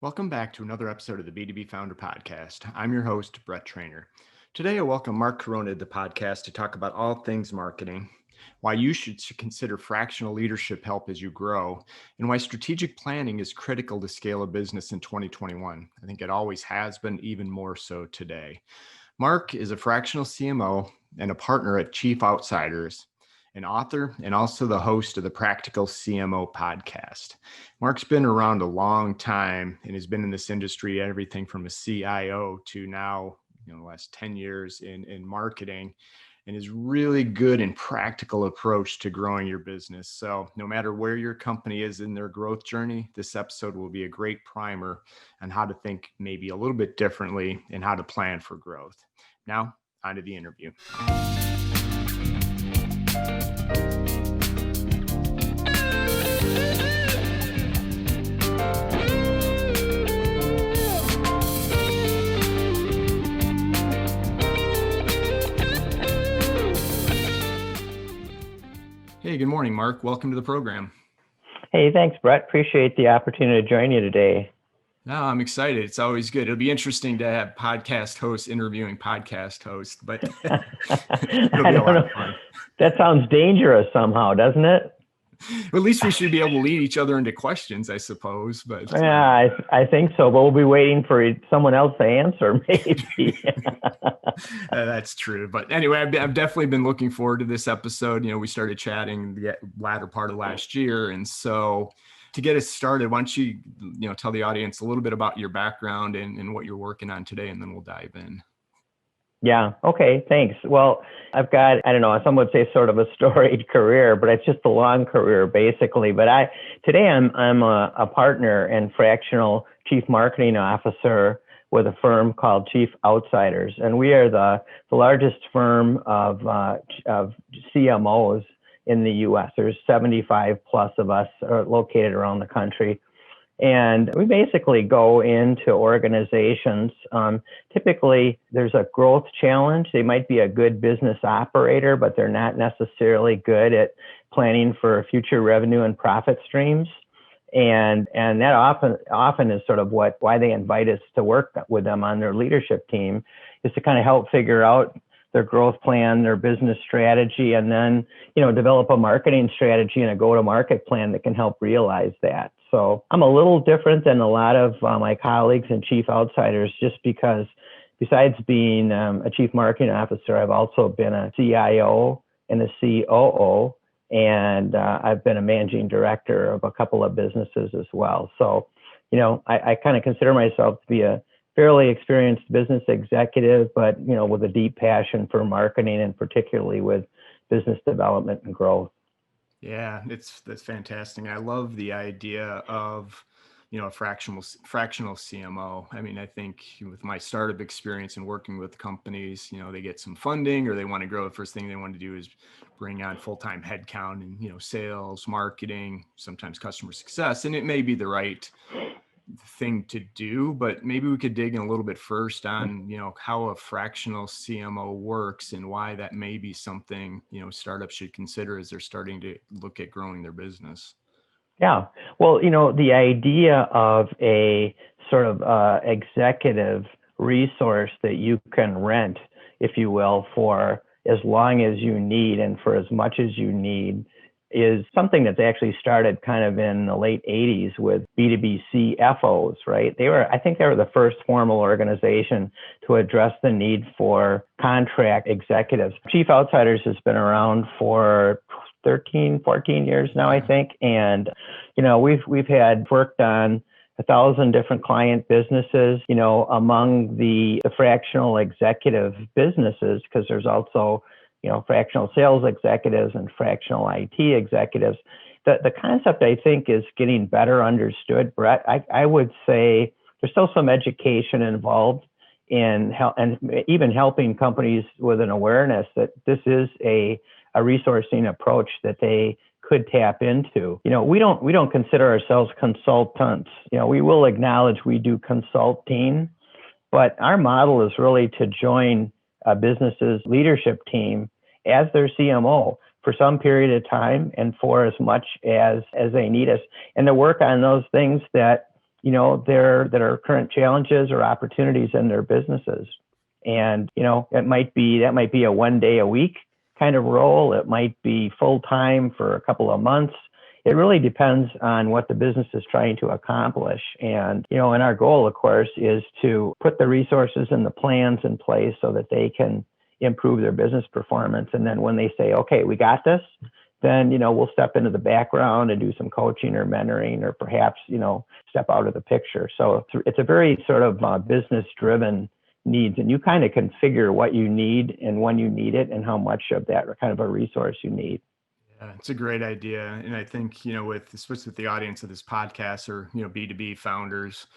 Welcome back to another episode of the B2B Founder Podcast. I'm your host, Brett Trainer. Today, I welcome Mark Coronna to the podcast to talk about all things marketing, why you should consider fractional leadership help as you grow, and why strategic planning is critical to scale a business in 2021. I think it always has been, even more so today. Mark is a fractional CMO and a partner at Chief Outsiders, an author, and also the host of the Practical CMO podcast. Mark's been around a long time and has been in this industry, everything from a CIO to now, the last 10 years in marketing, and is really good and practical approach to growing your business. So no matter where your company is in their growth journey, this episode will be a great primer on how to think maybe a little bit differently and how to plan for growth. Now, on to the interview. Hey, good morning, Mark. Welcome to the program. Hey, thanks, Brett. Appreciate the opportunity to join you today. No, I'm excited. It's always good. It'll be interesting to have podcast hosts interviewing podcast hosts, but it'll be a lot of fun. That sounds dangerous somehow, doesn't it? Well, at least we should be able to lead each other into questions, I suppose. But yeah, I think so. But we'll be waiting for someone else to answer, maybe. That's true. But anyway, I've definitely been looking forward to this episode. We started chatting the latter part of last year, and so to get us started, why don't you tell the audience a little bit about your background and what you're working on today, and then we'll dive in. Yeah. Okay. Thanks. Well, I've got, some would say sort of a storied career, but it's just a long career basically. But today I'm a partner and fractional chief marketing officer with a firm called Chief Outsiders. And we are the largest firm of CMOs in the U.S. There's 75 plus of us are located around the country. And we basically go into organizations. Typically, there's a growth challenge. They might be a good business operator, but they're not necessarily good at planning for future revenue and profit streams. And that often is sort of why they invite us to work with them on their leadership team, is to kind of help figure out their growth plan, their business strategy, and then develop a marketing strategy and a go-to-market plan that can help realize that. So I'm a little different than a lot of my colleagues and Chief Outsiders, just because besides being a Chief Marketing Officer, I've also been a CIO and a COO, and I've been a managing director of a couple of businesses as well. So, I kind of consider myself to be a fairly experienced business executive, but, with a deep passion for marketing and particularly with business development and growth. Yeah, that's fantastic. I love the idea of, a fractional CMO. I mean, I think with my startup experience and working with companies, they get some funding or they want to grow. The first thing they want to do is bring on full-time headcount and, sales, marketing, sometimes customer success. And it may be the right thing to do, but maybe we could dig in a little bit first on, how a fractional CMO works and why that may be something, startups should consider as they're starting to look at growing their business. Yeah. Well, the idea of a sort of executive resource that you can rent, if you will, for as long as you need and for as much as you need is something that's actually started kind of in the late 80s with B2B CFOs, right? I think they were the first formal organization to address the need for contract executives. Chief Outsiders has been around for 13, 14 years now, I think. And, we've worked on 1,000 different client businesses, among the fractional executive businesses, because there's also fractional sales executives and fractional IT executives. The concept, I think, is getting better understood, Brett. I would say there's still some education involved in and even helping companies with an awareness that this is a resourcing approach that they could tap into. We don't consider ourselves consultants. We will acknowledge we do consulting, but our model is really to join a business's leadership team as their CMO for some period of time and for as much as they need us, and to work on those things that there are current challenges or opportunities in their businesses. And, that might be a 1 day a week kind of role. It might be full time for a couple of months. It really depends on what the business is trying to accomplish. And, and our goal, of course, is to put the resources and the plans in place so that they can improve their business performance. And then when they say, okay, we got this, then, we'll step into the background and do some coaching or mentoring, or perhaps, step out of the picture. So it's a very sort of business driven needs, and you kind of configure what you need and when you need it and how much of that kind of a resource you need. Yeah, it's a great idea. And I think, especially with the audience of this podcast, or, B2B founders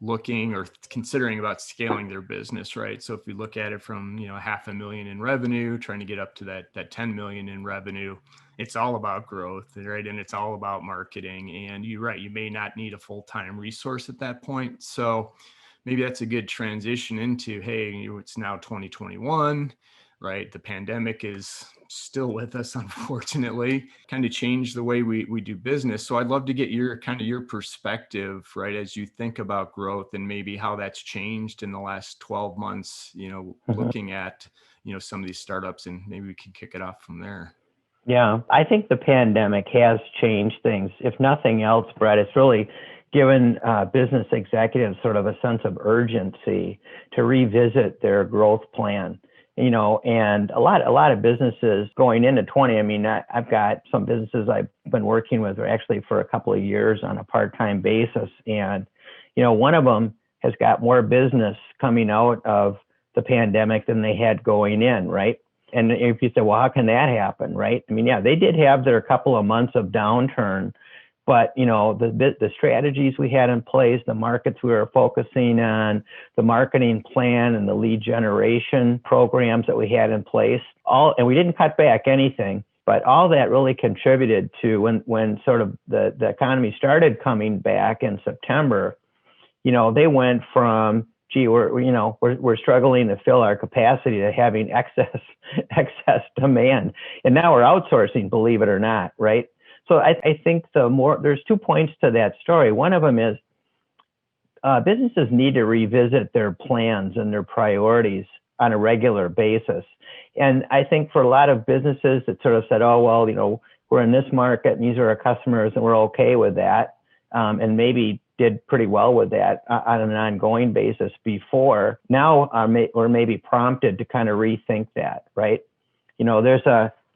looking or considering about scaling their business, right? So if we look at it from, $500,000 in revenue, trying to get up to that 10 million in revenue, it's all about growth, right? And it's all about marketing. And you're right, you may not need a full-time resource at that point. So maybe that's a good transition into, hey, it's now 2021, right? The pandemic is still with us, unfortunately, kind of changed the way we do business. So I'd love to get your perspective, right, as you think about growth and maybe how that's changed in the last 12 months, looking at, some of these startups, and maybe we can kick it off from there. Yeah, I think the pandemic has changed things. If nothing else, Brett, it's really given business executives sort of a sense of urgency to revisit their growth plan. And a lot of businesses going into 20. I mean, I've got some businesses I've been working with actually for a couple of years on a part-time basis. And, one of them has got more business coming out of the pandemic than they had going in, right? And if you say, well, how can that happen, right? I mean, yeah, they did have their couple of months of downturn, but, the strategies we had in place, the markets we were focusing on, the marketing plan and the lead generation programs that we had in place, and we didn't cut back anything, but all that really contributed to when sort of the economy started coming back in September. They went from, gee, we're struggling to fill our capacity to having excess demand, and now we're outsourcing, believe it or not, right? So I think there's 2 points to that story. One of them is businesses need to revisit their plans and their priorities on a regular basis. And I think for a lot of businesses that sort of said, oh, well, we're in this market and these are our customers and we're okay with that, and maybe did pretty well with that on an ongoing basis before, now or maybe prompted to kind of rethink that, right?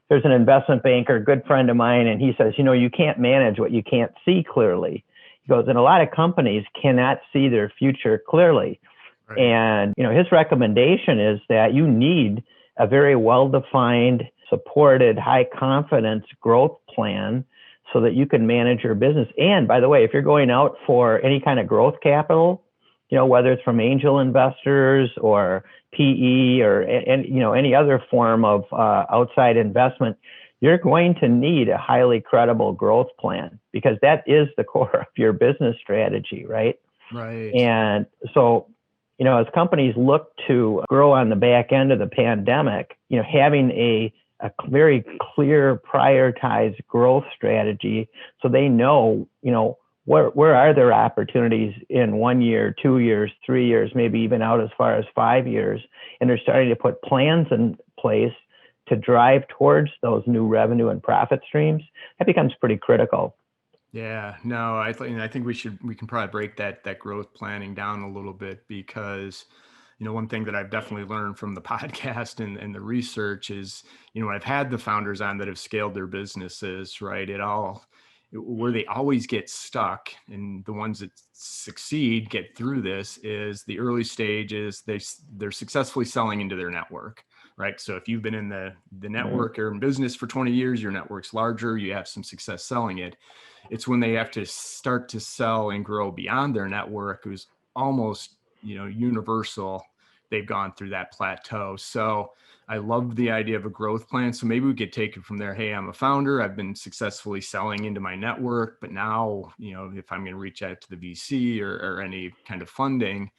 There's an investment banker, a good friend of mine, and he says, you can't manage what you can't see clearly. He goes, and a lot of companies cannot see their future clearly. Right. And, his recommendation is that you need a very well-defined, supported, high-confidence growth plan so that you can manage your business. And by the way, if you're going out for any kind of growth capital, whether it's from angel investors or PE or any other form of outside investment, you're going to need a highly credible growth plan, because that is the core of your business strategy, right? Right. And so, as companies look to grow on the back end of the pandemic, having a very clear, prioritized growth strategy, so they know, where are there opportunities in 1 year, 2 years, 3 years, maybe even out as far as 5 years, and they're starting to put plans in place to drive towards those new revenue and profit streams. That becomes pretty critical. Yeah, no, I think we can probably break that growth planning down a little bit, because one thing that I've definitely learned from the podcast and the research is, when I've had the founders on that have scaled their businesses, right, where they always get stuck, and the ones that succeed get through this, is the early stages. They're successfully selling into their network, right? So if you've been in the network or in business for 20 years, your network's larger, you have some success selling it. It's when they have to start to sell and grow beyond their network, who's almost, universal. They've gone through that plateau. So I love the idea of a growth plan. So maybe we could take it from there. Hey, I'm a founder. I've been successfully selling into my network, but now, if I'm going to reach out to the VC or any kind of funding,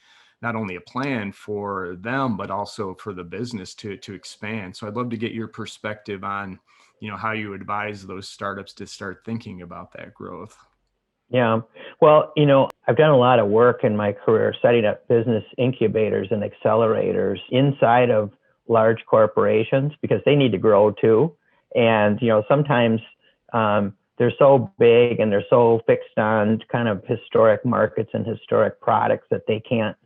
not only a plan for them, but also for the business to expand. So I'd love to get your perspective on, how you advise those startups to start thinking about that growth. Yeah. Well, I've done a lot of work in my career setting up business incubators and accelerators inside of large corporations because they need to grow too. And, sometimes they're so big and they're so fixed on kind of historic markets and historic products that they can't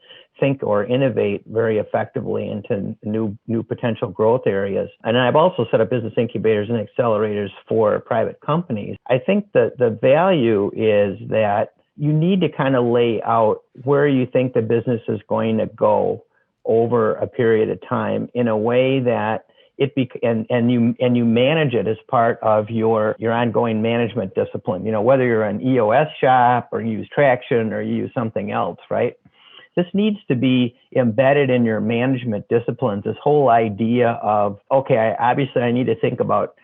think or innovate very effectively into new potential growth areas. And I've also set up business incubators and accelerators for private companies. I think that the value is that you need to kind of lay out where you think the business is going to go over a period of time in a way that and you manage it as part of your ongoing management discipline. Whether you're an EOS shop or you use Traction or you use something else, right? This needs to be embedded in your management disciplines. This whole idea of, okay, obviously I need to think about,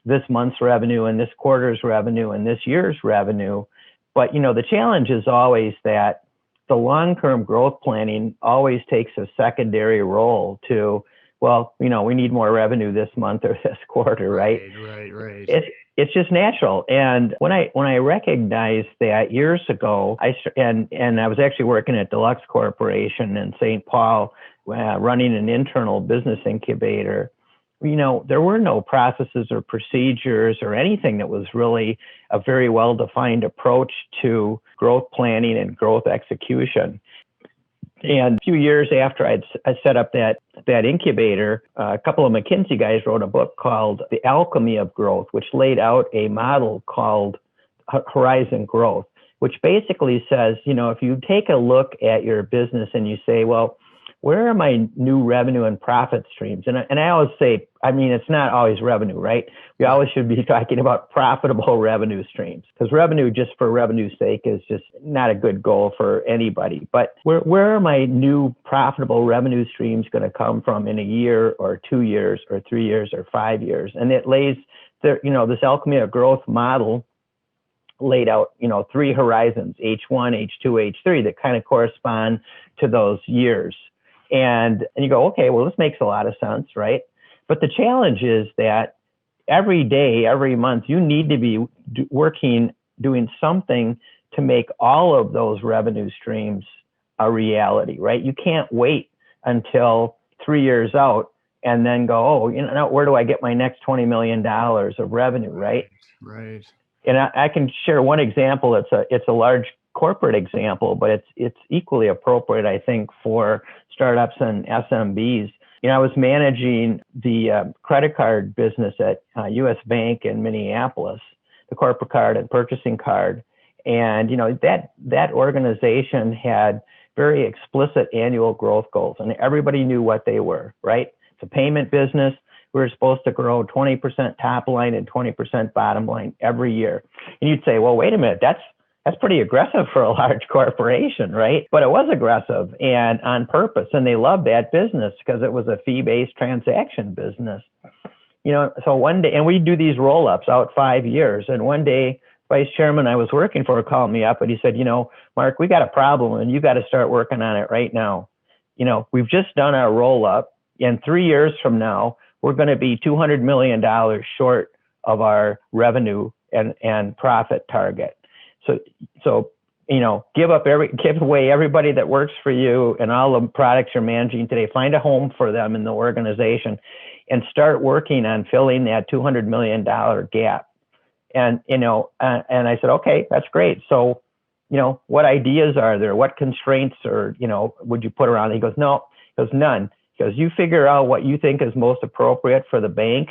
this month's revenue and this quarter's revenue and this year's revenue. But, the challenge is always that the long-term growth planning always takes a secondary role to, well, we need more revenue this month or this quarter, right? Right. It's just natural. And when I recognized that years ago, I was actually working at Deluxe Corporation in St. Paul, running an internal business incubator. There were no processes or procedures or anything that was really a very well-defined approach to growth planning and growth execution. And a few years after I set up that incubator, a couple of McKinsey guys wrote a book called The Alchemy of Growth, which laid out a model called Horizon Growth, which basically says, if you take a look at your business and you say, well, where are my new revenue and profit streams? And I always say, it's not always revenue, right? We always should be talking about profitable revenue streams, because revenue just for revenue's sake is just not a good goal for anybody. But where are my new profitable revenue streams going to come from in a year or 2 years or 3 years or 5 years? And it lays there, this alchemy of growth model laid out, 3 horizons, H1, H2, H3, that kind of correspond to those years. And you go, okay, well, this makes a lot of sense, right? But the challenge is that every day, every month, you need to be doing something to make all of those revenue streams a reality, right? You can't wait until 3 years out and then go, where do I get my next $20 million of revenue, right? Right. And I can share one example. It's a large corporate example, but it's equally appropriate, I think, for startups and SMBs. I was managing the credit card business at U.S. Bank in Minneapolis, the corporate card and purchasing card. And, that organization had very explicit annual growth goals, and everybody knew what they were, right? It's a payment business. We were supposed to grow 20% top line and 20% bottom line every year. And you'd say, well, wait a minute, that's pretty aggressive for a large corporation, right? But it was aggressive and on purpose. And they loved that business because it was a fee-based transaction business. So one day, and we do these roll-ups out 5 years. And one day, vice chairman I was working for called me up and he said, Mark, we got a problem and you got to start working on it right now. We've just done our roll-up. And 3 years from now, we're going to be $200 million short of our revenue and profit target. So give away everybody that works for you and all the products you're managing today. Find a home for them in the organization and start working on filling that $200 million gap. And I said, okay, that's great. So, what ideas are there? What constraints would you put around it? He goes, no. He goes, none. He goes, you figure out what you think is most appropriate for the bank.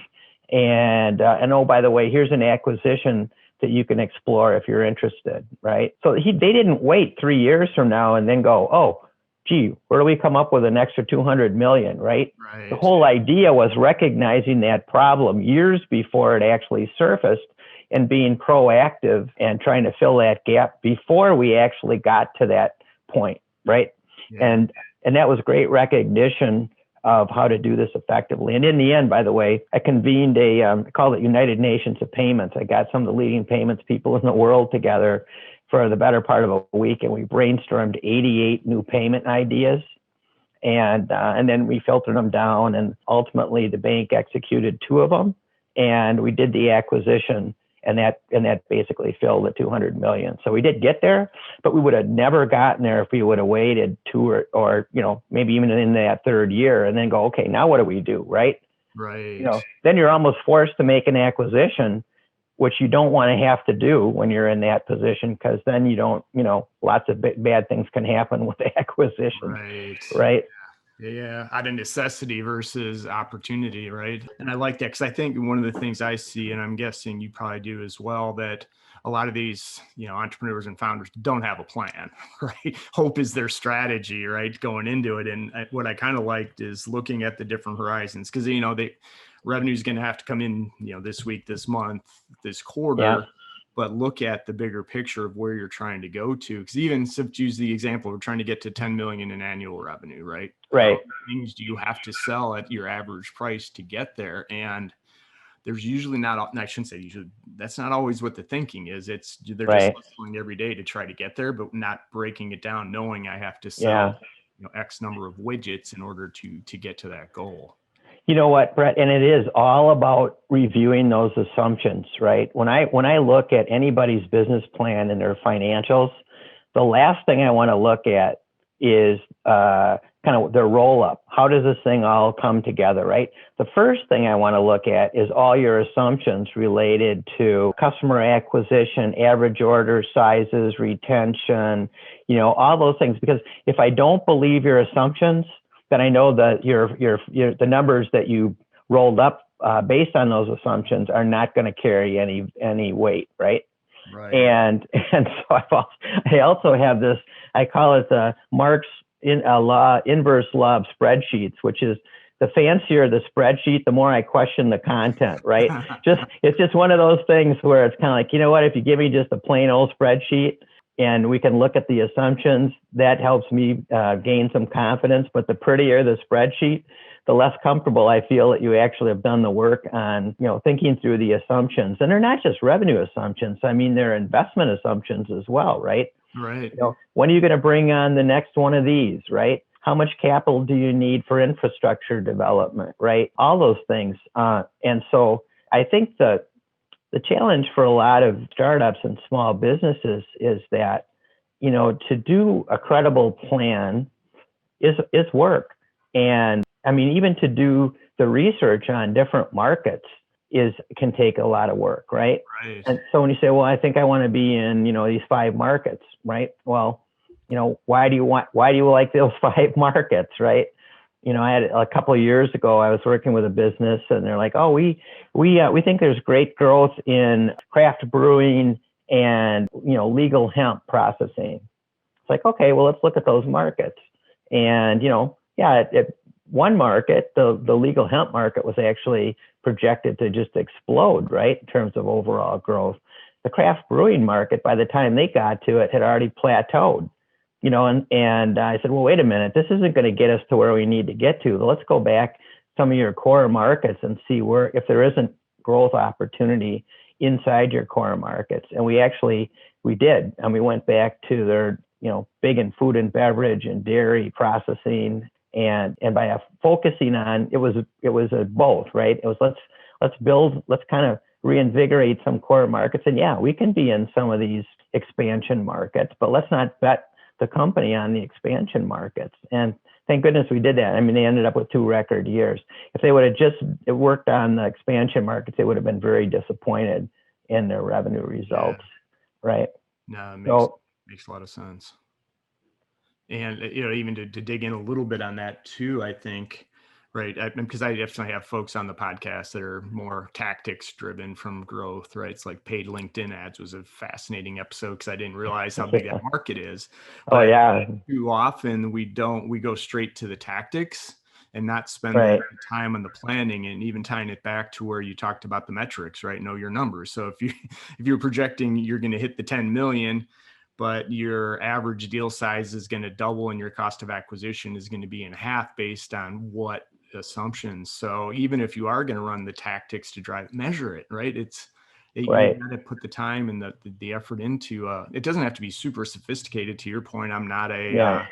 And oh, by the way, here's an acquisition that you can explore if you're interested, right? So they didn't wait 3 years from now and then go, oh, gee, where do we come up with an extra 200 million, right? The whole idea was recognizing that problem years before it actually surfaced and being proactive and trying to fill that gap before we actually got to that point, right? Yeah. And that was great recognition of how to do this effectively. And in the end, by the way, I convened called it United Nations of Payments. I got some of the leading payments people in the world together for the better part of a week, and we brainstormed 88 new payment ideas. And then we filtered them down, and ultimately the bank executed 2 of them, and we did the acquisition. And that basically filled the 200 million. So we did get there, but we would have never gotten there if we would have waited two or maybe even in that third year and then go, okay, now what do we do? Right. Right. Then you're almost forced to make an acquisition, which you don't want to have to do when you're in that position, because then you don't, lots of bad things can happen with acquisitions. Right. Yeah, out of necessity versus opportunity, right? And I like that because I think one of the things I see, and I'm guessing you probably do as well, that a lot of these, entrepreneurs and founders don't have a plan, right? Hope is their strategy, right, going into it. And what I kind of liked is looking at the different horizons, because revenue is going to have to come in, this week, this month, this quarter. Yeah. But look at the bigger picture of where you're trying to go to. Because even to use the example, we're trying to get to 10 million in annual revenue, right? Right. Things do you have to sell at your average price to get there? And there's usually not, and I shouldn't say usually, that's not always what the thinking is. They're just hustling every day to try to get there, but not breaking it down, knowing I have to sell, X number of widgets in order to get to that goal. You know what, Brett? And it is all about reviewing those assumptions, right? When I look at anybody's business plan and their financials, the last thing I want to look at is kind of their roll up. How does this thing all come together, right? The first thing I want to look at is all your assumptions related to customer acquisition, average order sizes, retention, all those things. Because if I don't believe your assumptions, then I know that the numbers that you rolled up based on those assumptions are not going to carry any weight, right? Right. And so I also have this, I call it the Mark's inverse law of spreadsheets, which is the fancier the spreadsheet, the more I question the content, right? It's just one of those things where it's kind of like, what, if you give me just a plain old spreadsheet, and we can look at the assumptions, that helps me gain some confidence. But the prettier the spreadsheet, the less comfortable I feel that you actually have done the work on, thinking through the assumptions. And they're not just revenue assumptions. I mean, they're investment assumptions as well, right? Right. When are you going to bring on the next one of these, right? How much capital do you need for infrastructure development, right? All those things. And so I think the challenge for a lot of startups and small businesses is that, to do a credible plan is work. And I mean, even to do the research on different markets can take a lot of work, right? Right. And so when you say, well, I think I want to be in, these 5 markets, right? Well, why do you like those 5 markets, right? I had a couple of years ago, I was working with a business and they're like, oh, we think there's great growth in craft brewing and, legal hemp processing. It's like, okay, well, let's look at those markets. And, at one market, the legal hemp market was actually projected to just explode, right, in terms of overall growth. The craft brewing market, by the time they got to it, had already plateaued. And I said, well, wait a minute, this isn't going to get us to where we need to get to. Let's go back some of your core markets and see if there isn't growth opportunity inside your core markets. And we did. And we went back to their, big in food and beverage and dairy processing. And by focusing on, it was both, right? It was, let's kind of reinvigorate some core markets. And yeah, we can be in some of these expansion markets, but let's not bet the company on the expansion markets. And thank goodness we did that. I mean, they ended up with 2 record years. If they would have just worked on the expansion markets, they would have been very disappointed in their revenue results, right? No, it makes a lot of sense. And, even to dig in a little bit on that too, I think, right, because I definitely have folks on the podcast that are more tactics driven from growth, right? It's like paid LinkedIn ads was a fascinating episode because I didn't realize how big that market is. But too often we go straight to the tactics and not spend the time on the planning, and even tying it back to where you talked about the metrics, right? Know your numbers. So if you're projecting you're going to hit the 10 million, but your average deal size is going to double and your cost of acquisition is going to be in half based on what assumptions. So even if you are going to run the tactics to measure it, right? You got to put the time and the effort into, it doesn't have to be super sophisticated. To your point, I'm not a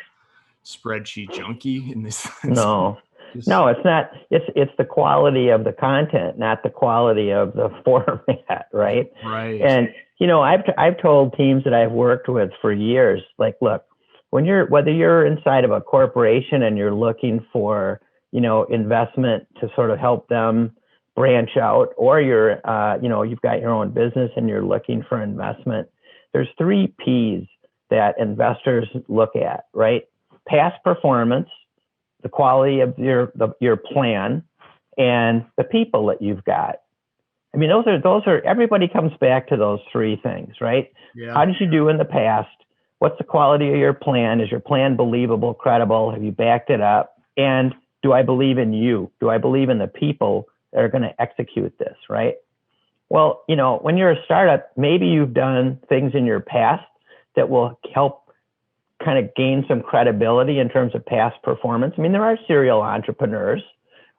spreadsheet junkie in this sense. No. No, it's not. It's the quality of the content, not the quality of the format, right? Right. And I've told teams that I've worked with for years, like, look, whether you're inside of a corporation and you're looking for investment to sort of help them branch out, or you've got your own business and you're looking for investment, there's 3 P's that investors look at, right? Past performance, the quality of your plan, and the people that you've got. I mean, those are everybody comes back to those 3 things, right? Yeah. How did you do in the past? What's the quality of your plan? Is your plan believable, credible? Have you backed it up? And do I believe in you? Do I believe in the people that are going to execute this, right? Well, when you're a startup, maybe you've done things in your past that will help kind of gain some credibility in terms of past performance. I mean, there are serial entrepreneurs,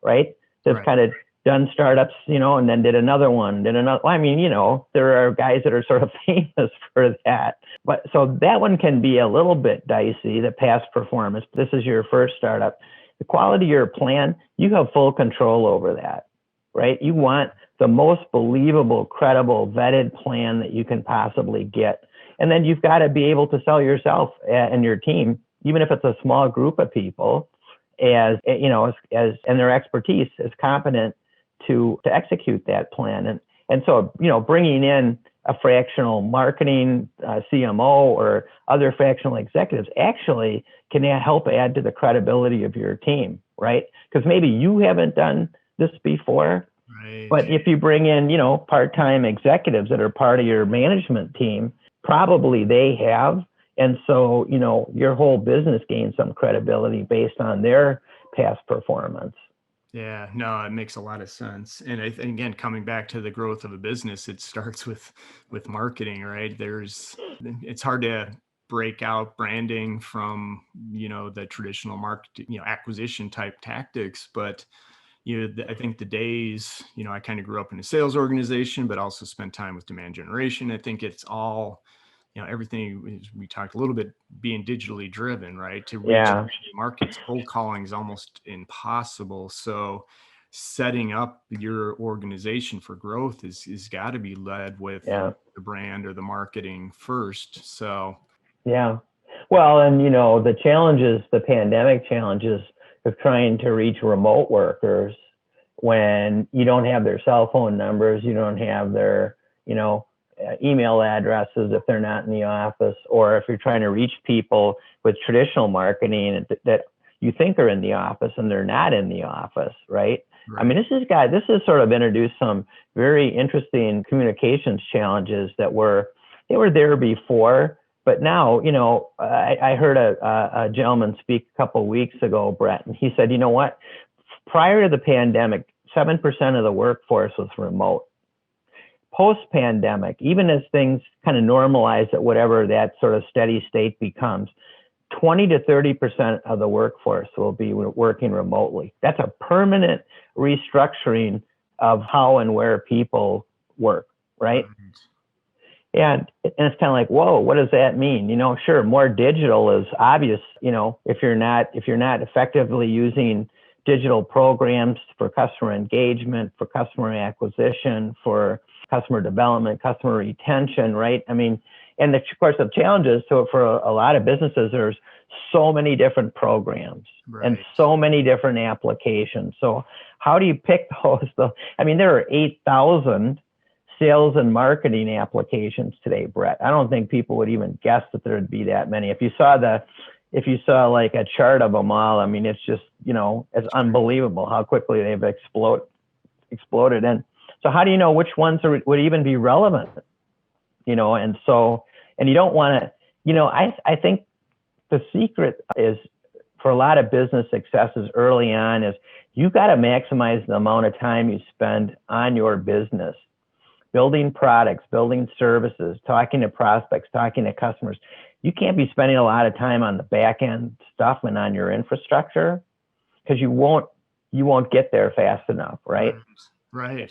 right? That's kind of done startups, and then did another one, I mean, there are guys that are sort of famous for that. But so that one can be a little bit dicey, the past performance. This is your first startup. The quality of your plan, you have full control over that, right? You want the most believable, credible, vetted plan that you can possibly get. And then you've got to be able to sell yourself and your team, even if it's a small group of people, as and their expertise is competent to execute that plan. And so, bringing in a fractional marketing CMO or other fractional executives actually can help add to the credibility of your team, right? Because maybe you haven't done this before, right. But if you bring in, part-time executives that are part of your management team, probably they have. And so, your whole business gains some credibility based on their past performance. Yeah, no, it makes a lot of sense. And again, coming back to the growth of a business, it starts with marketing, right? It's hard to break out branding from, the traditional market, acquisition type tactics. But, I think the days, I kind of grew up in a sales organization, but also spent time with demand generation. I think it's all, everything we talked a little bit being digitally driven, right? To reach markets, cold calling is almost impossible. So setting up your organization for growth is got to be led with the brand or the marketing first. So yeah, well, and the pandemic challenges of trying to reach remote workers when you don't have their cell phone numbers, you don't have their email addresses if they're not in the office, or if you're trying to reach people with traditional marketing that you think are in the office and they're not in the office, right? I mean, this has sort of introduced some very interesting communications challenges they were there before, but now, I heard a gentleman speak a couple of weeks ago, Brett, and he said, what? Prior to the pandemic, 7% of the workforce was remote. Post-pandemic, even as things kind of normalize at whatever that sort of steady state becomes, 20 to 30% of the workforce will be working remotely. That's a permanent restructuring of how and where people work, right? And it's kind of like, whoa, what does that mean? Sure, more digital is obvious. If you're not effectively using digital programs for customer engagement, for customer acquisition, for customer development, customer retention, right? I mean, and of course, the challenges for a lot of businesses, there's so many different programs and so many different applications. So how do you pick those? I mean, there are 8,000 sales and marketing applications today, Brett. I don't think people would even guess that there would be that many. If you saw like a chart of them all, I mean, it's just, it's unbelievable how quickly they've exploded. And so how do you know which ones would even be relevant? And you don't want to, I think the secret is for a lot of business successes early on is you got to maximize the amount of time you spend on your business, building products, building services, talking to prospects, talking to customers. You can't be spending a lot of time on the back end stuff and on your infrastructure because you won't get there fast enough, right? Right.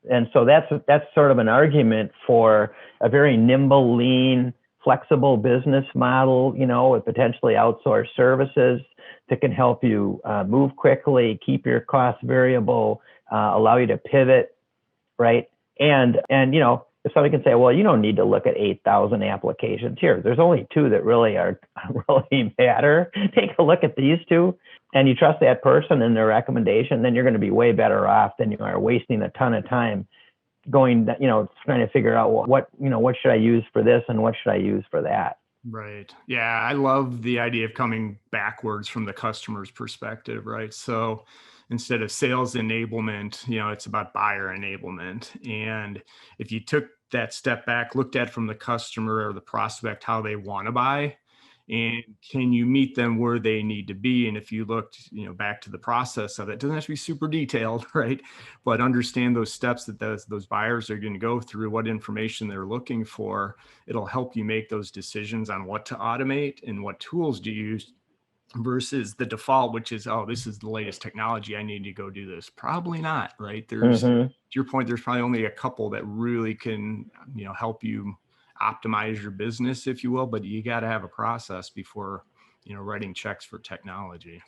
And so that's sort of an argument for a very nimble, lean, flexible business model, with potentially outsourced services that can help you move quickly, keep your costs variable, allow you to pivot, right? And if somebody can say, well, you don't need to look at 8,000 applications here. There's only two that really matter. Take a look at these two, and you trust that person and their recommendation, then you're going to be way better off than you are wasting a ton of time going, trying to figure out what should I use for this and what should I use for that. Right. Yeah. I love the idea of coming backwards from the customer's perspective, right? So instead of sales enablement, it's about buyer enablement. And if you took that step back, looked at from the customer or the prospect, how they want to buy, and can you meet them where they need to be? And if you looked, back to the process of it, doesn't have to be super detailed, right? But understand those steps that those buyers are going to go through, what information they're looking for. It'll help you make those decisions on what to automate and what tools to use versus the default, which is, oh, this is the latest technology, I need to go do this. Probably not, right? There's, to your point, there's probably only a couple that really can, help you optimize your business, if you will, but you got to have a process before, writing checks for technology.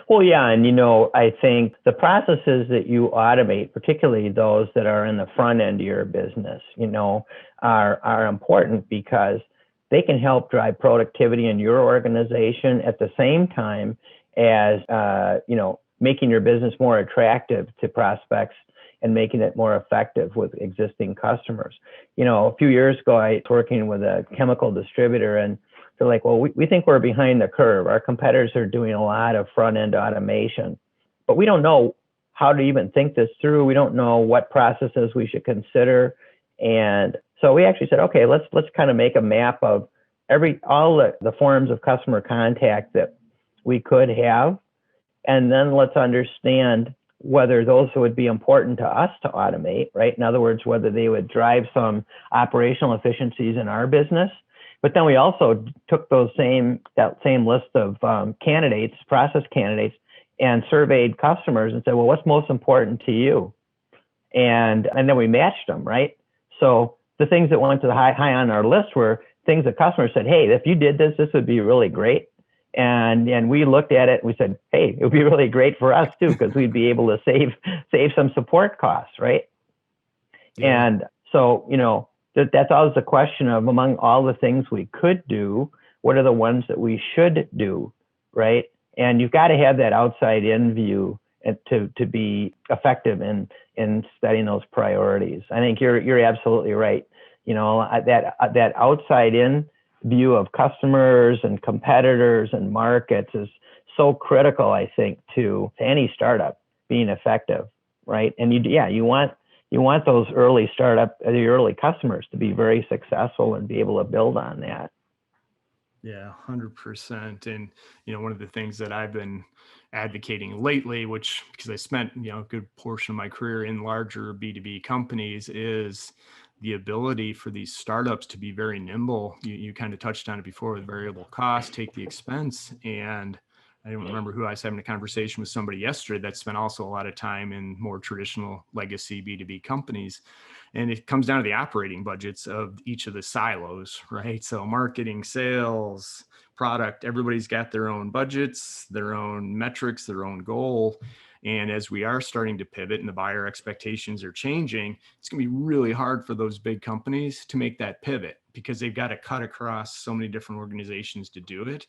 Well, yeah. And, I think the processes that you automate, particularly those that are in the front end of your business, are important because they can help drive productivity in your organization at the same time as, making your business more attractive to prospects and making it more effective with existing customers. A few years ago, I was working with a chemical distributor, and they're like, well, we think we're behind the curve. Our competitors are doing a lot of front-end automation, but we don't know how to even think this through. We don't know what processes we should consider. And so we actually said, okay, let's kind of make a map of all the forms of customer contact that we could have. And then let's understand whether those would be important to us to automate, right? In other words, whether they would drive some operational efficiencies in our business. But then we also took that same list of process candidates, and surveyed customers and said, well, what's most important to you? And then we matched them, right? So the things that went to the high on our list were things that customers said, hey, if you did this would be really great. And we looked at it and we said, hey, it would be really great for us too, because we'd be able to save some support costs, right? Yeah. And so, that's always the question of, among all the things we could do, what are the ones that we should do, right? And you've got to have that outside in view to be effective in setting those priorities. I think you're absolutely right. That outside in view of customers and competitors and markets is so critical, I think, to any startup being effective, right? And you want those early the early customers to be very successful and be able to build on that. Yeah, 100%. And, one of the things that I've been advocating lately, because I spent, a good portion of my career in larger B2B companies, is the ability for these startups to be very nimble. You kind of touched on it before with variable cost, take the expense. And I don't remember who I was having a conversation with somebody yesterday that spent also a lot of time in more traditional legacy B2B companies. And it comes down to the operating budgets of each of the silos, right? So marketing, sales, product, everybody's got their own budgets, their own metrics, their own goal. And as we are starting to pivot and the buyer expectations are changing, it's going to be really hard for those big companies to make that pivot because they've got to cut across so many different organizations to do it.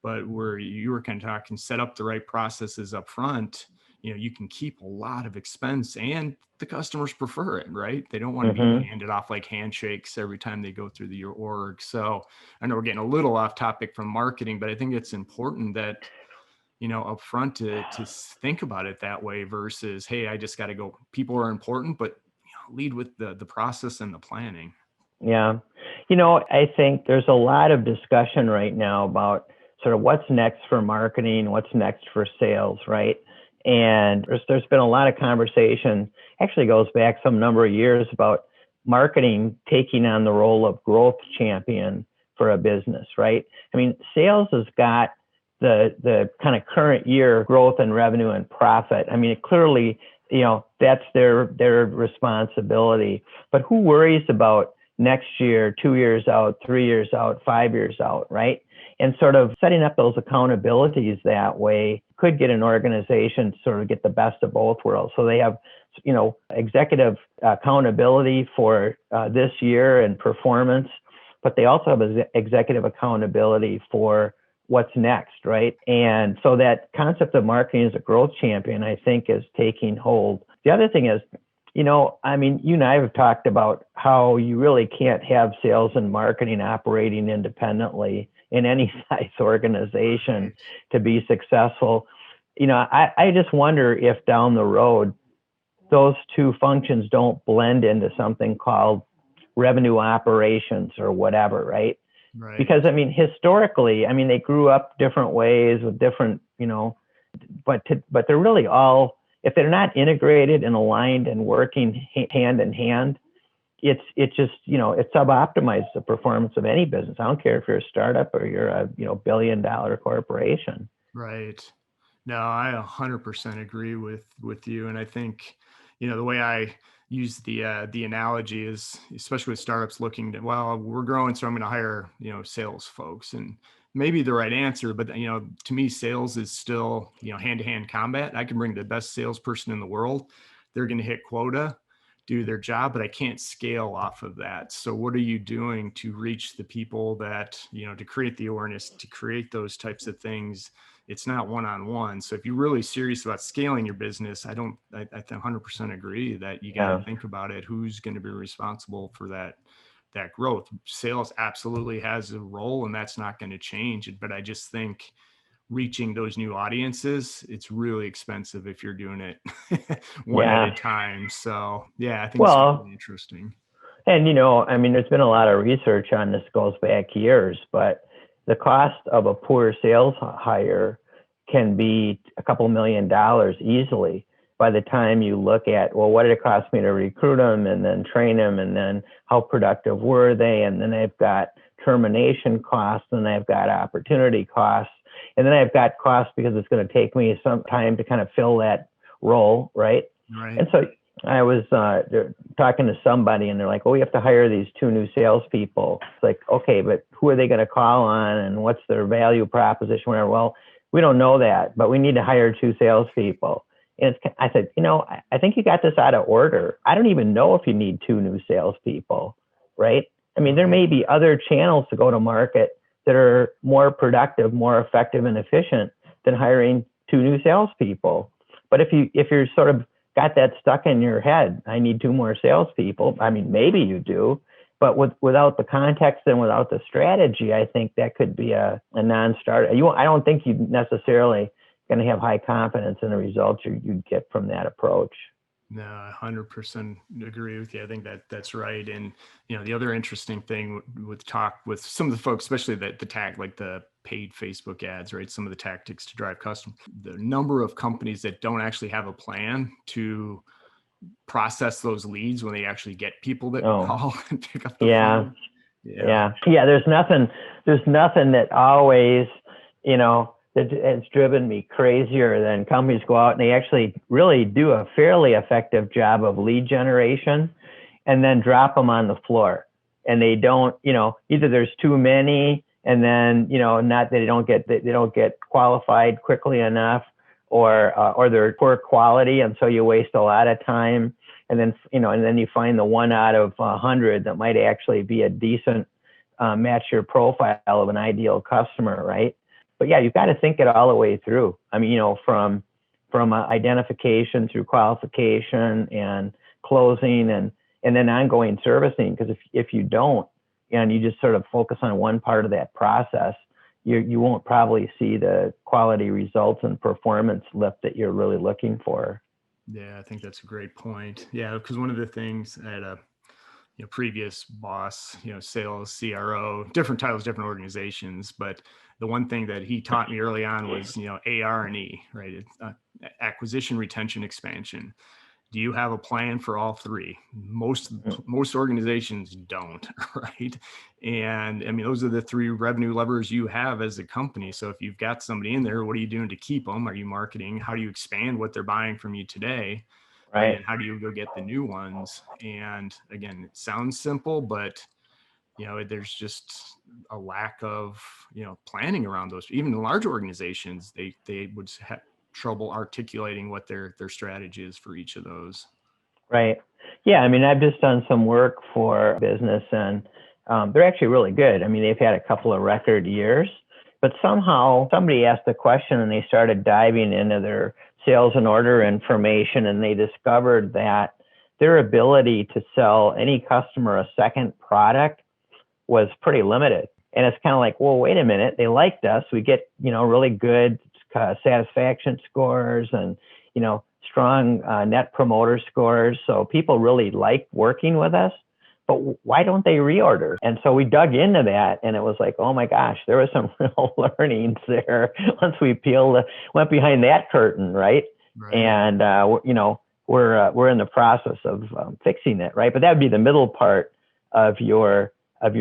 But where you were kind of talking, set up the right processes up front, you can keep a lot of expense, and the customers prefer it, right? They don't want to be handed off like handshakes every time they go through your org. So I know we're getting a little off topic from marketing, but I think it's important that up front to think about it that way versus, hey, I just got to go. People are important, but lead with the process and the planning. Yeah. I think there's a lot of discussion right now about sort of what's next for marketing, what's next for sales, right? And there's been a lot of conversation, actually goes back some number of years, about marketing taking on the role of growth champion for a business, right? I mean, sales has got the kind of current year growth and revenue and profit. I mean, clearly, that's their responsibility. But who worries about next year, 2 years out, 3 years out, 5 years out, right? And sort of setting up those accountabilities that way could get an organization to sort of get the best of both worlds. So they have, executive accountability for this year and performance, but they also have executive accountability for what's next, right? And so that concept of marketing as a growth champion, I think, is taking hold. The other thing is, you and I have talked about how you really can't have sales and marketing operating independently in any size organization to be successful. I just wonder if down the road, those two functions don't blend into something called revenue operations or whatever, right? Right. Because, historically, they grew up different ways with different, but they're really all, if they're not integrated and aligned and working hand in hand, it just, it suboptimizes the performance of any business. I don't care if you're a startup or you're a, billion-dollar corporation. Right. No, I 100% agree with you. And I think, the way I use the analogy is, especially with startups looking to, well, we're growing, so I'm going to hire, sales folks, and maybe the right answer, but to me, sales is still, hand-to-hand combat. I can bring the best salesperson in the world. They're going to hit quota, do their job, but I can't scale off of that. So what are you doing to reach the people that, to create the awareness, to create those types of things? It's not one-on-one. So if you're really serious about scaling your business, I 100% agree that you got to think about it. Who's going to be responsible for that growth? Sales absolutely has a role, and that's not going to change it. But I just think reaching those new audiences, it's really expensive if you're doing it one at a time. So yeah, I think it's really interesting. And, there's been a lot of research on this, goes back years, but the cost of a poor sales hire can be a couple $1 million easily by the time you look at, well, what did it cost me to recruit them and then train them, and then how productive were they? And then I've got termination costs, and I've got opportunity costs, and then I've got costs because it's going to take me some time to kind of fill that role, right? Right. And so I was talking to somebody, and they're like, "Oh, we have to hire these 2 new salespeople." It's like, okay, but who are they going to call on, and what's their value proposition? Whatever. Well, we don't know that, but we need to hire 2 salespeople. And I said, I think you got this out of order. I don't even know if you need 2 new salespeople, right? There may be other channels to go to market that are more productive, more effective, and efficient than hiring 2 new salespeople. But if you're sort of got that stuck in your head, I need 2 more salespeople. Maybe you do, but without the context and without the strategy, I think that could be a non-starter. I don't think you necessarily going to have high confidence in the results you'd get from that approach. No, I 100% agree with you. I think that's right. And, the other interesting thing with some of the folks, especially the tag, like the paid Facebook ads, right? Some of the tactics to drive customers, the number of companies that don't actually have a plan to process those leads when they actually get people that call and pick up the phone. Yeah. There's nothing that always, it's driven me crazier than companies go out and they actually really do a fairly effective job of lead generation and then drop them on the floor. And they don't, either there's too many, and then, not that they don't get qualified quickly enough, or they're poor quality. And so you waste a lot of time. And then, and then you find the 1 out of 100 that might actually be a decent match your profile of an ideal customer, right? But yeah, you've got to think it all the way through. From identification through qualification and closing and then ongoing servicing. Because if you don't, and you just sort of focus on one part of that process, you won't probably see the quality results and performance lift that you're really looking for. Yeah, I think that's a great point. Yeah, because one of the things I had a previous boss, sales, CRO, different titles, different organizations, but the one thing that he taught me early on was AR&E, right? It's, acquisition, retention, expansion. Do you have a plan for all 3? Most organizations don't, right? And those are the 3 revenue levers you have as a company. So if you've got somebody in there, what are you doing to keep them? Are you marketing? How do you expand what they're buying from you today? Right. And how do you go get the new ones? And again, it sounds simple, but there's just a lack of, planning around those. Even large organizations, they would have trouble articulating what their strategy is for each of those. Right. Yeah. I mean, I've just done some work for business, and they're actually really good. I mean, they've had a couple of record years, but somehow somebody asked a question and they started diving into their sales and order information, and they discovered that their ability to sell any customer a second product was pretty limited. And it's kind of like, well, wait a minute, they liked us. We get, really good satisfaction scores and, strong net promoter scores. So people really like working with us, but why don't they reorder? And so we dug into that, and it was like, oh my gosh, there was some real learnings there once we went behind that curtain, right? And, we're in the process of fixing it, right? But that would be the middle part of your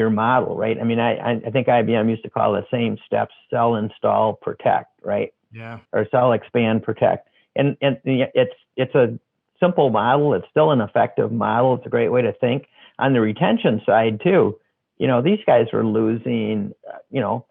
model, right? I mean, I think IBM used to call the same steps: sell, install, protect, right? Yeah. Or sell, expand, protect. And it's a simple model. It's still an effective model. It's a great way to think. On the retention side too, these guys were losing,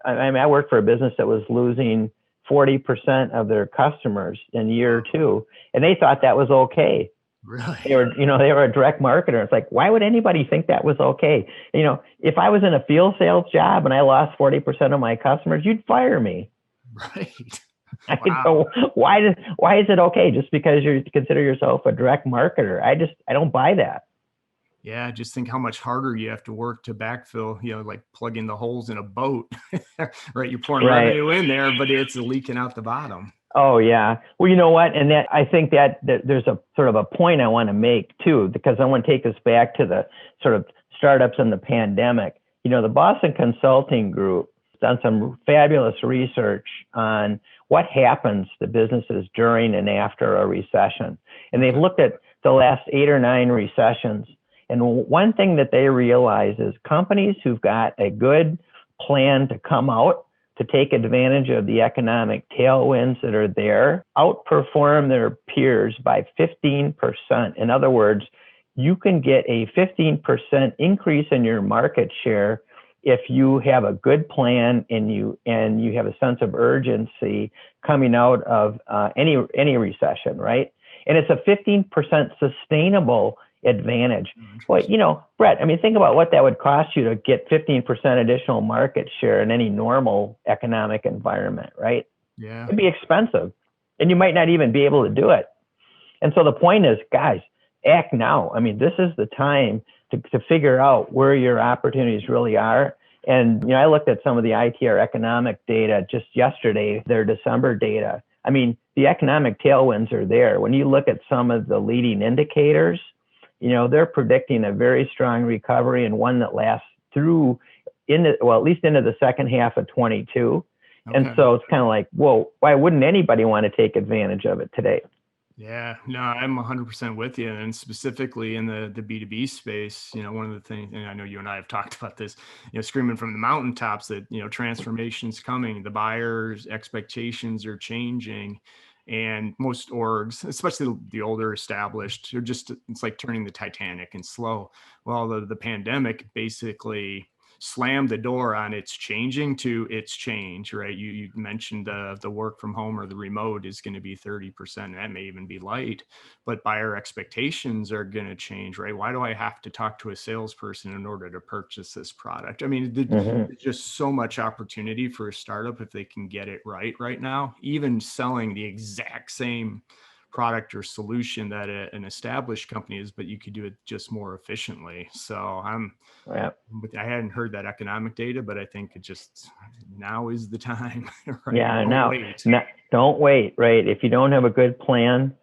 I worked for a business that was losing 40% of their customers in year two, and they thought that was okay. Really? They were a direct marketer. It's like, why would anybody think that was okay? If I was in a field sales job and I lost 40% of my customers, you'd fire me. Right. Wow. So why is it okay just because you consider yourself a direct marketer? I don't buy that. Yeah, just think how much harder you have to work to backfill, like plugging the holes in a boat, right? You're pouring revenue in there, but it's leaking out the bottom. Oh, yeah. Well, you know what? And I think that there's a sort of a point I want to make too, because I want to take us back to the sort of startups in the pandemic. The Boston Consulting Group done some fabulous research on what happens to businesses during and after a recession. And they've looked at the last 8 or 9 recessions. And one thing that they realize is companies who've got a good plan to come out to take advantage of the economic tailwinds that are there outperform their peers by 15%. In other words, you can get a 15% increase in your market share if you have a good plan and you have a sense of urgency coming out of any recession, right? And it's a 15% sustainable advantage. Well, Brett, I mean, think about what that would cost you to get 15% additional market share in any normal economic environment, right? Yeah. It'd be expensive, and you might not even be able to do it. And so the point is, guys, act now. I mean, this is the time to figure out where your opportunities really are. And, I looked at some of the ITR economic data just yesterday, their December data. I mean, the economic tailwinds are there. When you look at some of the leading indicators, they're predicting a very strong recovery, and one that lasts through at least into the second half of 22. Okay. And so it's kind of like, whoa, why wouldn't anybody want to take advantage of it today? Yeah, no, I'm 100% with you. And specifically in the B2B space, one of the things, and I know you and I have talked about this, screaming from the mountaintops that, transformation's coming, the buyers' expectations are changing. And most orgs, especially the older established, are it's like turning the Titanic and slow. Well, the pandemic basically slammed the door on its changing to its change, right? You mentioned the work from home or the remote is going to be 30%. That may even be light, but buyer expectations are going to change, right? Why do I have to talk to a salesperson in order to purchase this product? I mean, there's just so much opportunity for a startup if they can get it right now, even selling the exact same product or solution that an established company is, but you could do it just more efficiently. So I hadn't heard that economic data, but I think now is the time. Right? Yeah, don't wait, right? If you don't have a good plan,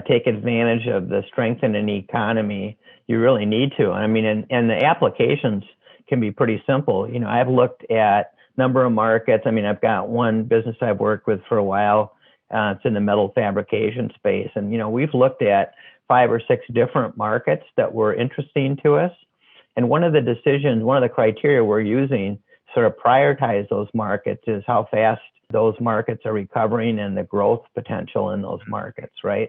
take advantage of the strengthening economy. You really need to. I mean, and the applications can be pretty simple. I've looked at number of markets. I mean, I've got one business I've worked with for a while. It's in the metal fabrication space. And, we've looked at 5 or 6 different markets that were interesting to us. And one of the criteria we're using to sort of prioritize those markets is how fast those markets are recovering and the growth potential in those markets, right?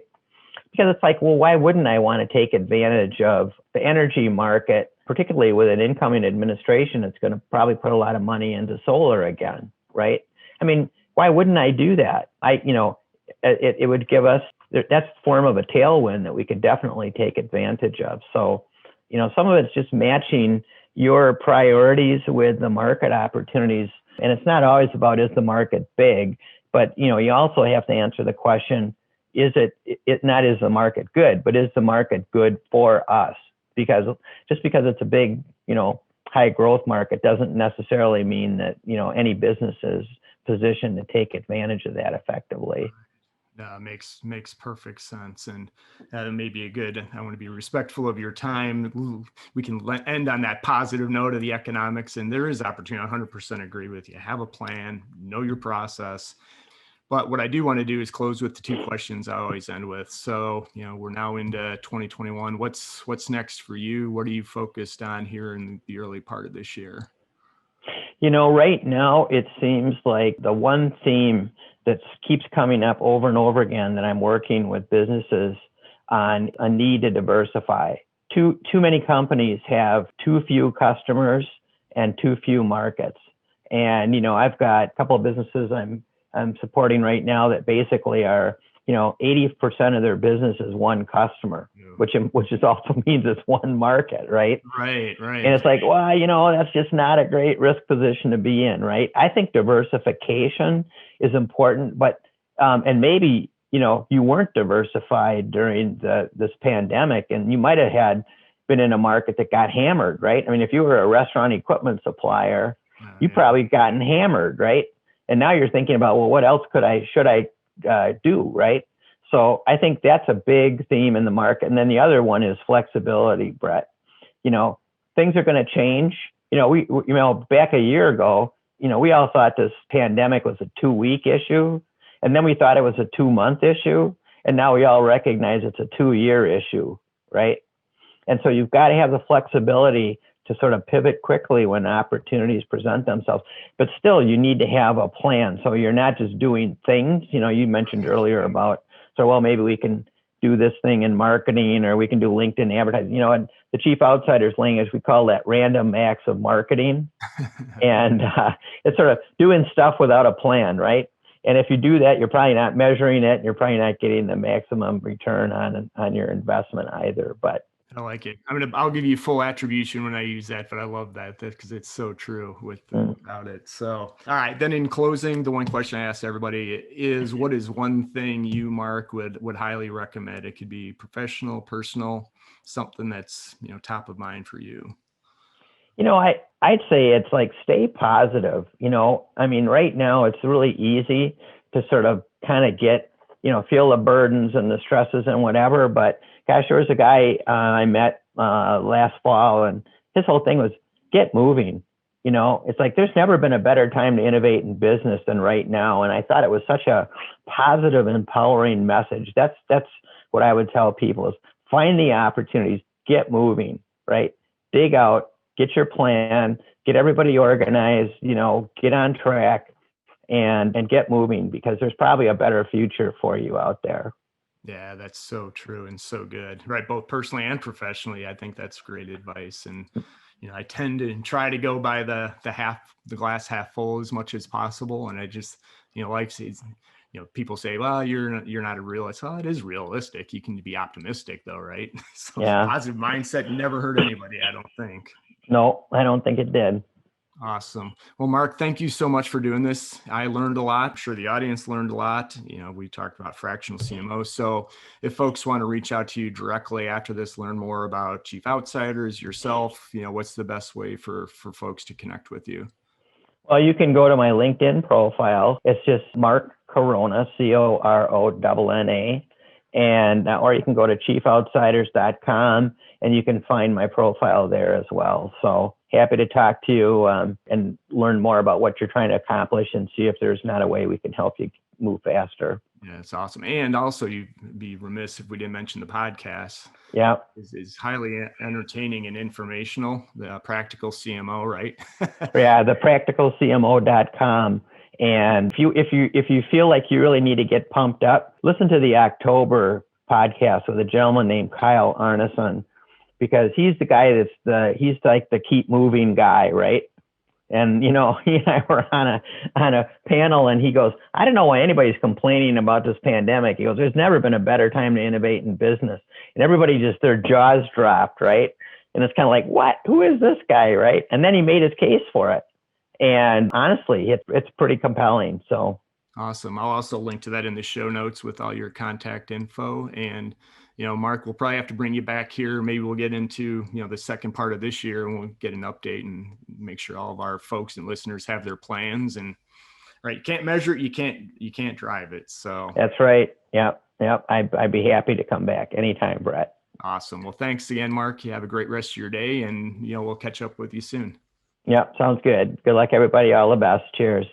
Because it's like, well, why wouldn't I want to take advantage of the energy market particularly with an incoming administration, it's going to probably put a lot of money into solar again, right? I mean, why wouldn't I do that? It would give us, that's a form of a tailwind that we could definitely take advantage of. So, some of it's just matching your priorities with the market opportunities. And it's not always about, is the market big? But, you also have to answer the question, is not is the market good, but is the market good for us? Because just because it's a big, high growth market doesn't necessarily mean that, any business is positioned to take advantage of that effectively. Makes perfect sense. And may be I want to be respectful of your time. We can end on that positive note of the economics, and there is opportunity. I 100% agree with you. Have a plan, know your process. But what I do want to do is close with the two questions I always end with. So, we're now into 2021. What's next for you? What are you focused on here in the early part of this year? Right now, it seems like the one theme that keeps coming up over and over again that I'm working with businesses on a need to diversify. Too many companies have too few customers and too few markets. And, I've got a couple of businesses I'm supporting right now that basically are, 80% of their business is one customer, which is also means it's one market, right? Right. And it's like, well, that's just not a great risk position to be in, right? I think diversification is important, but, and maybe, you weren't diversified during this pandemic, and you might have been in a market that got hammered, right? I mean, if you were a restaurant equipment supplier, you probably gotten hammered, right? And now you're thinking about, well, what else should I do, right? So I think that's a big theme in the market. And then the other one is flexibility, Brett. Things are going to change. We back a year ago, we all thought this pandemic was a 2-week issue, and then we thought it was a 2-month issue, and now we all recognize it's a 2-year issue, right? And so you've got to have the flexibility to sort of pivot quickly when opportunities present themselves. But still, you need to have a plan. So you're not just doing things. You mentioned earlier about, maybe we can do this thing in marketing, or we can do LinkedIn advertising. And the chief outsider's language, we call that random acts of marketing. And it's sort of doing stuff without a plan, right? And if you do that, you're probably not measuring it, and you're probably not getting the maximum return on your investment either. But I like it. I'll give you full attribution when I use that, but I love that because it's so true about it. So, all right. Then in closing, the one question I ask everybody is, what is one thing you, Mark, would highly recommend? It could be professional, personal, something that's, top of mind for you. I'd say it's like, stay positive. Right now it's really easy to sort of kind of get, feel the burdens and the stresses and whatever. But gosh, there was a guy I met last fall, and his whole thing was get moving. It's like, there's never been a better time to innovate in business than right now. And I thought it was such a positive, empowering message. That's what I would tell people is find the opportunities, get moving, right? Dig out, get your plan, get everybody organized, get on track and get moving, because there's probably a better future for you out there. Yeah, that's so true and so good, right? Both personally and professionally, I think that's great advice. And, I tend to try to go by the glass half full as much as possible. And I just, people say, well, you're not a realist. Well, it is realistic. You can be optimistic though, right? So yeah. Positive mindset never hurt anybody, I don't think. No, I don't think it did. Awesome. Well, Mark, thank you so much for doing this. I learned a lot. I'm sure the audience learned a lot. We talked about fractional CMO. So if folks want to reach out to you directly after this, learn more about Chief Outsiders, yourself, what's the best way for folks to connect with you? Well, you can go to my LinkedIn profile. It's just Mark Coronna, Coronna. And or you can go to chiefoutsiders.com and you can find my profile there as well. So happy to talk to you and learn more about what you're trying to accomplish and see if there's not a way we can help you move faster. Yeah, it's awesome. And also, you'd be remiss if we didn't mention the podcast. Yeah. Is highly entertaining and informational, the Practical CMO, right? Yeah, the practicalcmo.com. And if you feel like you really need to get pumped up, listen to the October podcast with a gentleman named Kyle Arneson. because he's the guy he's like the keep moving guy, right? And, he and I were on a panel, and he goes, I don't know why anybody's complaining about this pandemic. He goes, there's never been a better time to innovate in business. And everybody their jaws dropped, right? And it's kind of like, what? Who is this guy, right? And then he made his case for it. And honestly, it's pretty compelling. So awesome. I'll also link to that in the show notes with all your contact info. And Mark, we'll probably have to bring you back here. Maybe we'll get into, the second part of this year, and we'll get an update and make sure all of our folks and listeners have their plans. And right, you can't measure it, you can't drive it. So that's right. Yep. I'd be happy to come back anytime, Brett. Awesome. Well, thanks again, Mark. You have a great rest of your day, and we'll catch up with you soon. Yep. Sounds good. Good luck, everybody. All the best. Cheers.